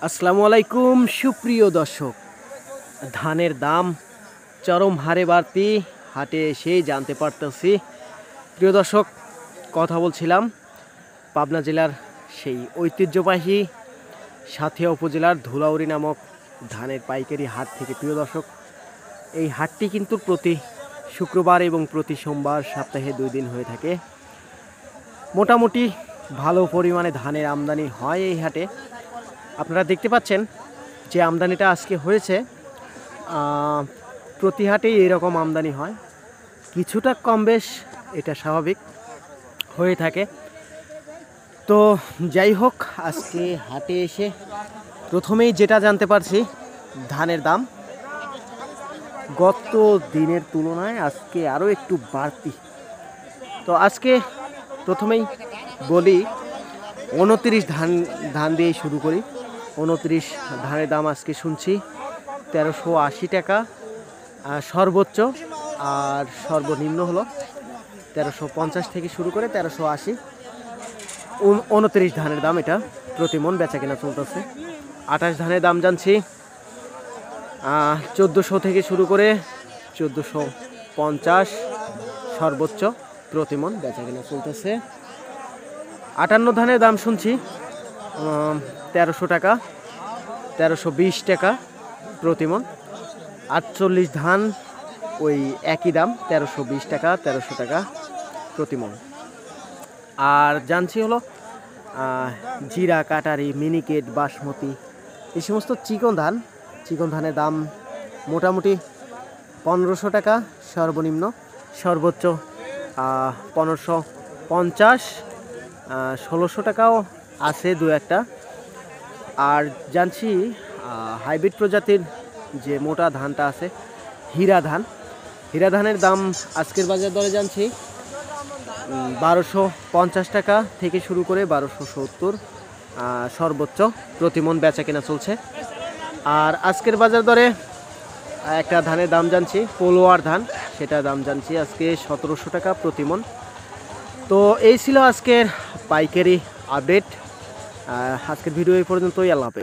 আসসালামু আলাইকুম সুপ্রিয় দর্শক, ধানের দাম চরম হারে বাড়তি হাটে এসেই জানতে পারতেছি। প্রিয় দর্শক, কথা বলছিলাম পাবনা জেলার সেই ঐতিহ্যবাহী সাঁথিয়া উপজেলার ধুলাউড়ি নামক ধানের পাইকারি হাট থেকে। প্রিয় দর্শক, এই হাটটি কিন্তু প্রতি শুক্রবার এবং প্রতি সোমবার সপ্তাহে 2 দিন হয়ে থাকে। মোটামুটি ভালো পরিমাণে ধানের আমদানি হয় এই হাটে। আপনারা দেখতে পাচ্ছেন যে আমদানিটা আজকে হয়েছে। প্রতি হাটেই এরকম আমদানি হয়, কিছুটা কম বেশ এটা স্বাভাবিক হয়ে থাকে। তো যাই হোক, আজকে হাটে এসে প্রথমেই যেটা জানতে পারছি, ধানের দাম গত দিনের তুলনায় আজকে আরও একটু বাড়তি। তো আজকে প্রথমেই বলি 29 ধান দিয়েই শুরু করি। 29 ধানের দাম আজকে শুনছি 1380 টাকা সর্বোচ্চ, আর সর্বনিম্ন হলো 1350 থেকে শুরু করে 1380। 29 ধানের দাম এটা প্রতি মন বেচা কেনা চলতেছে। 28 ধানের দাম জানছি 1400 থেকে শুরু করে 1450 সর্বোচ্চ প্রতি মন বেচা কেনা চলতেছে। 58 ধানের দাম শুনছি 1300 টাকা, 1320 টাকা প্রতি মন। 48 ধান ওই একই দাম 1320 টাকা, 1300 টাকা প্রতি মন। আর জানছি হলো জিরা, কাটারি, মিনিকেট, বাসমতি, এই সমস্ত চিকন ধানের দাম মোটামুটি 1500 টাকা সর্বনিম্ন, সর্বোচ্চ 1550, 1600 টাকাও আছে দু একটা। আর জানছি হাইব্রিড প্রজাতির যে মোটা ধানটা আছে হীরা ধানের দাম আজকের বাজার দরে জানছি 1250 টাকা থেকে শুরু করে 1270 সর্বোচ্চ প্রতি মন বেচা কেনা চলছে। আর আজকের বাজার দরে একটা ধানের দাম জানছি পোলোয়ার ধান, সেটা দাম জানছি আজকে 1700 টাকা প্রতি মন। তো এই ছিল আজকের পাইকারি আপডেট। আজকের ভিডিও এই পর্যন্তই। আল্লাহ হাফেজ।